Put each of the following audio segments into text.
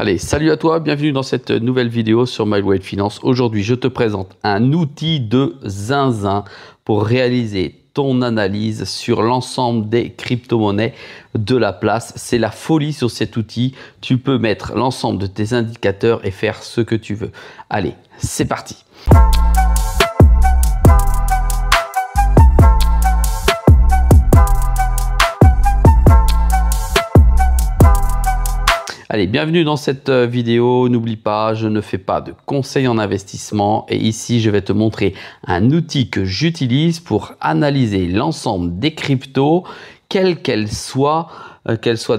Allez, salut à toi, bienvenue dans cette nouvelle vidéo sur MyWealth Finance. Aujourd'hui, je te présente un outil de zinzin pour réaliser ton analyse sur l'ensemble des crypto-monnaies de la place. C'est la folie sur cet outil. Tu peux mettre l'ensemble de tes indicateurs et faire ce que tu veux. Allez, c'est parti. Allez, bienvenue dans cette vidéo. N'oublie pas, je ne fais pas de conseils en investissement et ici, je vais te montrer un outil que j'utilise pour analyser l'ensemble des cryptos, quelles qu'elles soient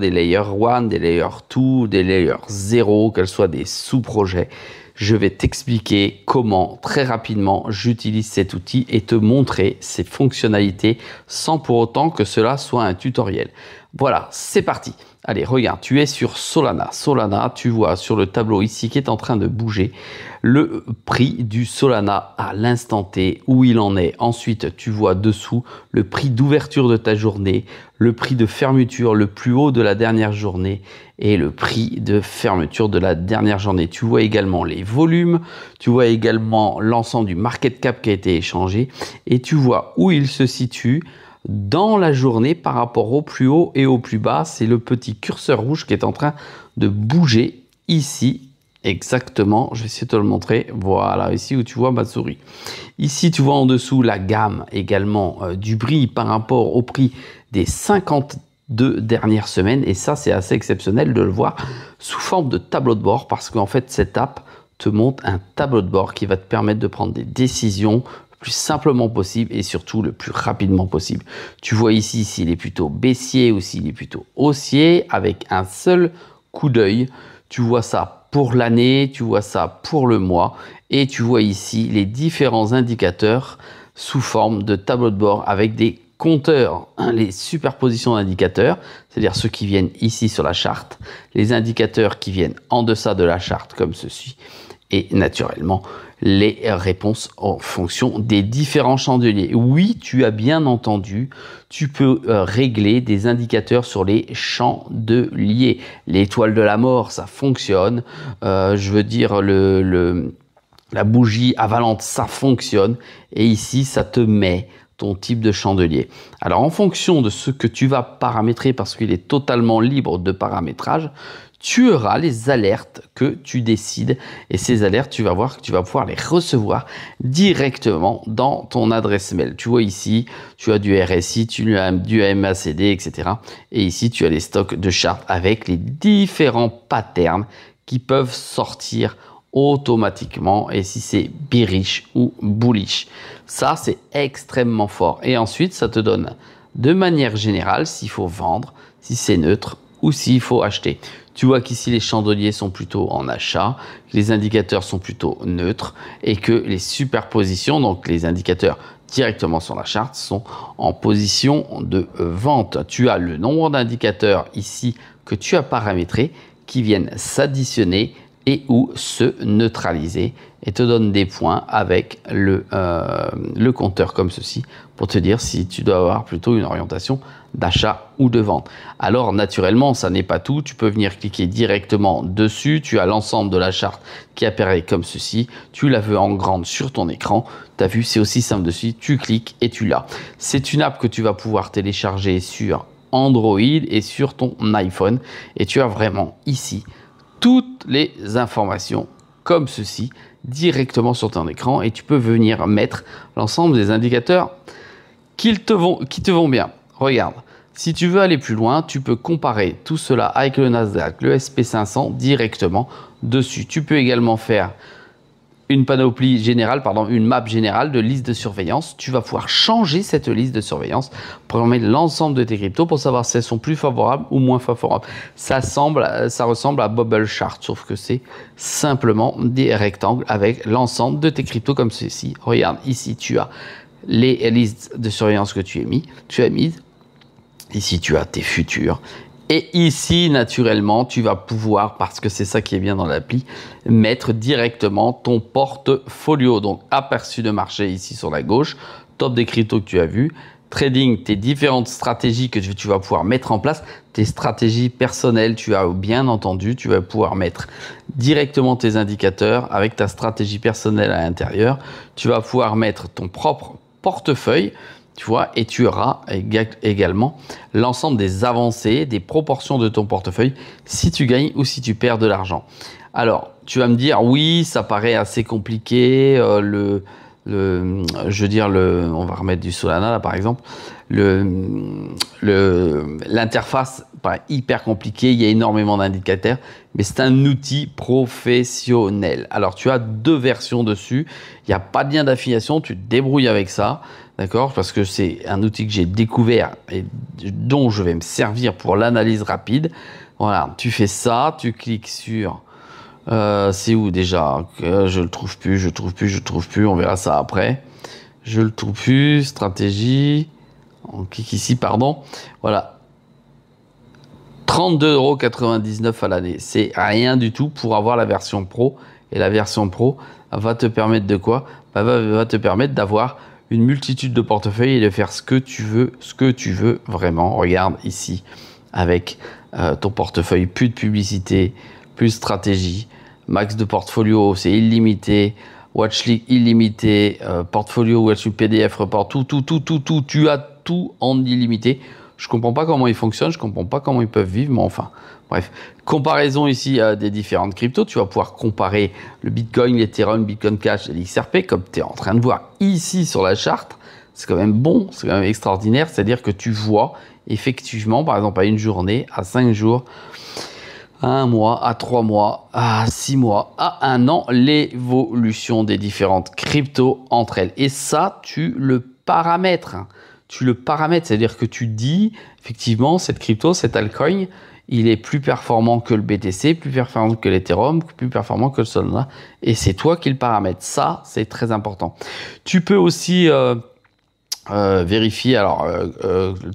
des layers 1, des layers 2, des layers 0, qu'elles soient des sous-projets. Je vais t'expliquer comment très rapidement j'utilise cet outil et te montrer ses fonctionnalités sans pour autant que cela soit un tutoriel. Voilà, c'est parti. Allez, regarde, tu es sur Solana. Solana, tu vois sur le tableau ici qui est en train de bouger le prix du Solana à l'instant T, où il en est. Ensuite, tu vois dessous le prix d'ouverture de ta journée, le prix de fermeture le plus haut de la dernière journée et le prix de fermeture de la dernière journée. Tu vois également les volumes, tu vois également l'ensemble du market cap qui a été échangé et tu vois où il se situe dans la journée par rapport au plus haut et au plus bas. C'est le petit curseur rouge qui est en train de bouger ici. Exactement, je vais essayer de te le montrer. Voilà, ici où tu vois ma souris. Ici, tu vois en dessous la gamme également du prix par rapport au prix des 52 dernières semaines. Et ça, c'est assez exceptionnel de le voir sous forme de tableau de bord parce qu'en fait, cette app te montre un tableau de bord qui va te permettre de prendre des décisions plus simplement possible et surtout le plus rapidement possible. Tu vois ici s'il est plutôt baissier ou s'il est plutôt haussier avec un seul coup d'œil. Tu vois ça pour l'année, tu vois ça pour le mois et tu vois ici les différents indicateurs sous forme de tableau de bord avec des compteurs, les superpositions d'indicateurs, c'est-à-dire ceux qui viennent ici sur la charte, les indicateurs qui viennent en deçà de la charte comme ceci et naturellement les réponses en fonction des différents chandeliers. Oui, tu as bien entendu, tu peux régler des indicateurs sur les chandeliers. L'étoile de la mort, ça fonctionne. Je veux dire, la bougie avalante, ça fonctionne. Et ici, ça te met ton type de chandelier. Alors, en fonction de ce que tu vas paramétrer, parce qu'il est totalement libre de paramétrage, tu auras les alertes que tu décides et ces alertes, tu vas voir que tu vas pouvoir les recevoir directement dans ton adresse mail. Tu vois ici, tu as du RSI, tu as du MACD, etc. Et ici, tu as les stocks de chartes avec les différents patterns qui peuvent sortir automatiquement et si c'est bearish ou bullish. Ça, c'est extrêmement fort. Et ensuite, ça te donne de manière générale s'il faut vendre, si c'est neutre ou s'il faut acheter. Tu vois qu'ici, les chandeliers sont plutôt en achat, que les indicateurs sont plutôt neutres et que les superpositions, donc les indicateurs directement sur la charte, sont en position de vente. Tu as le nombre d'indicateurs ici que tu as paramétrés qui viennent s'additionner et ou se neutraliser et te donne des points avec le compteur comme ceci pour te dire si tu dois avoir plutôt une orientation d'achat ou de vente. Alors naturellement, ça n'est pas tout. Tu peux venir cliquer directement dessus. Tu as l'ensemble de la charte qui apparaît comme ceci. Tu la veux en grande sur ton écran. Tu as vu, c'est aussi simple dessus. Tu cliques et tu l'as. C'est une app que tu vas pouvoir télécharger sur Android et sur ton iPhone. Et tu as vraiment ici toutes les informations comme ceci directement sur ton écran et tu peux venir mettre l'ensemble des indicateurs qui te vont bien. Regarde, si tu veux aller plus loin, tu peux comparer tout cela avec le Nasdaq, le SP500 directement dessus. Tu peux également faire une panoplie générale, une map générale de liste de surveillance. Tu vas pouvoir changer cette liste de surveillance pour mettre l'ensemble de tes cryptos pour savoir si elles sont plus favorables ou moins favorables. Ça ressemble à Bubble Chart, sauf que c'est simplement des rectangles avec l'ensemble de tes cryptos comme ceci. Regarde, ici tu as les listes de surveillance que tu as mises. Ici tu as tes futurs. Et ici, naturellement, tu vas pouvoir, parce que c'est ça qui est bien dans l'appli, mettre directement ton portfolio. Donc, aperçu de marché ici sur la gauche, top des cryptos que tu as vu, trading tes différentes stratégies que tu vas pouvoir mettre en place, tes stratégies personnelles, tu as bien entendu, tu vas pouvoir mettre directement tes indicateurs avec ta stratégie personnelle à l'intérieur. Tu vas pouvoir mettre ton propre portefeuille, tu vois, et tu auras également l'ensemble des avancées, des proportions de ton portefeuille, si tu gagnes ou si tu perds de l'argent. Alors, tu vas me dire, oui, ça paraît assez compliqué, je veux dire, on va remettre du Solana là par exemple, l'interface paraît hyper compliquée, il y a énormément d'indicateurs, mais c'est un outil professionnel. Alors tu as 2 versions dessus, il n'y a pas de lien d'affiliation, tu te débrouilles avec ça, d'accord, parce que c'est un outil que j'ai découvert et dont je vais me servir pour l'analyse rapide. Voilà, tu fais ça, tu cliques sur... c'est où déjà? Je le trouve plus, on verra ça après. Je le trouve plus, stratégie, on clique ici, pardon. Voilà, 32,99 € à l'année, c'est rien du tout pour avoir la version pro. Et la version pro va te permettre de quoi? Va te permettre d'avoir une multitude de portefeuilles et de faire ce que tu veux vraiment. Regarde ici, avec ton portefeuille, plus de publicité, plus de stratégie. Max de portfolio, c'est illimité. Watchlist illimité. Portfolio, watchlist PDF, report, tout. Tu as tout en illimité. Je comprends pas comment ils fonctionnent, je comprends pas comment ils peuvent vivre, mais enfin, bref. Comparaison ici des différentes cryptos. Tu vas pouvoir comparer le Bitcoin, l'Ethereum, Bitcoin Cash et l'XRP, comme tu es en train de voir ici sur la charte. C'est quand même bon, c'est quand même extraordinaire. C'est-à-dire que tu vois effectivement, par exemple, à une journée, à 5 jours, à 1 mois, à 3 mois, à 6 mois, à 1 an, l'évolution des différentes cryptos entre elles. Et ça, tu le paramètres. Tu le paramètres, c'est-à-dire que tu dis, effectivement, cette crypto, cet altcoin, il est plus performant que le BTC, plus performant que l'Ethereum, plus performant que le Solana. Et c'est toi qui le paramètres. Ça, c'est très important. Tu peux aussi vérifier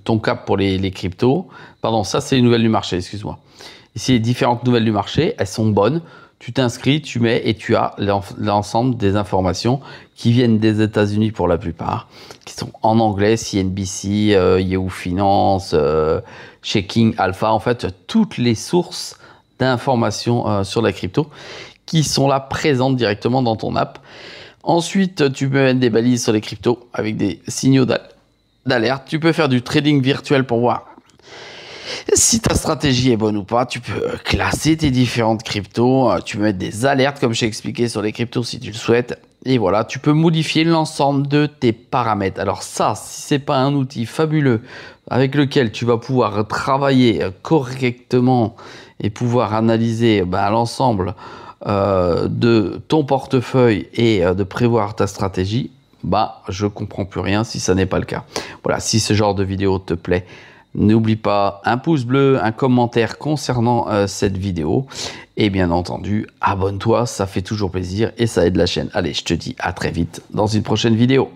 ton cap pour les cryptos. Pardon, ça, c'est les nouvelles du marché, excuse-moi. Ici, les différentes nouvelles du marché, elles sont bonnes. Tu t'inscris, tu mets et tu as l'ensemble des informations qui viennent des États-Unis pour la plupart, qui sont en anglais, CNBC, Yahoo Finance, Checking Alpha, en fait, toutes les sources d'informations sur la crypto qui sont là présentes directement dans ton app. Ensuite, tu peux mettre des balises sur les cryptos avec des signaux d'alerte. Tu peux faire du trading virtuel pour voir si ta stratégie est bonne ou pas. Tu peux classer tes différentes cryptos, tu peux mettre des alertes comme je t'ai expliqué sur les cryptos si tu le souhaites. Et voilà, tu peux modifier l'ensemble de tes paramètres. Alors ça, si c'est pas un outil fabuleux avec lequel tu vas pouvoir travailler correctement et pouvoir analyser l'ensemble de ton portefeuille et de prévoir ta stratégie, je comprends plus rien si ça n'est pas le cas. Voilà, si ce genre de vidéo te plaît, n'oublie pas un pouce bleu, un commentaire concernant cette vidéo et bien entendu, abonne-toi, ça fait toujours plaisir et ça aide la chaîne. Allez, je te dis à très vite dans une prochaine vidéo.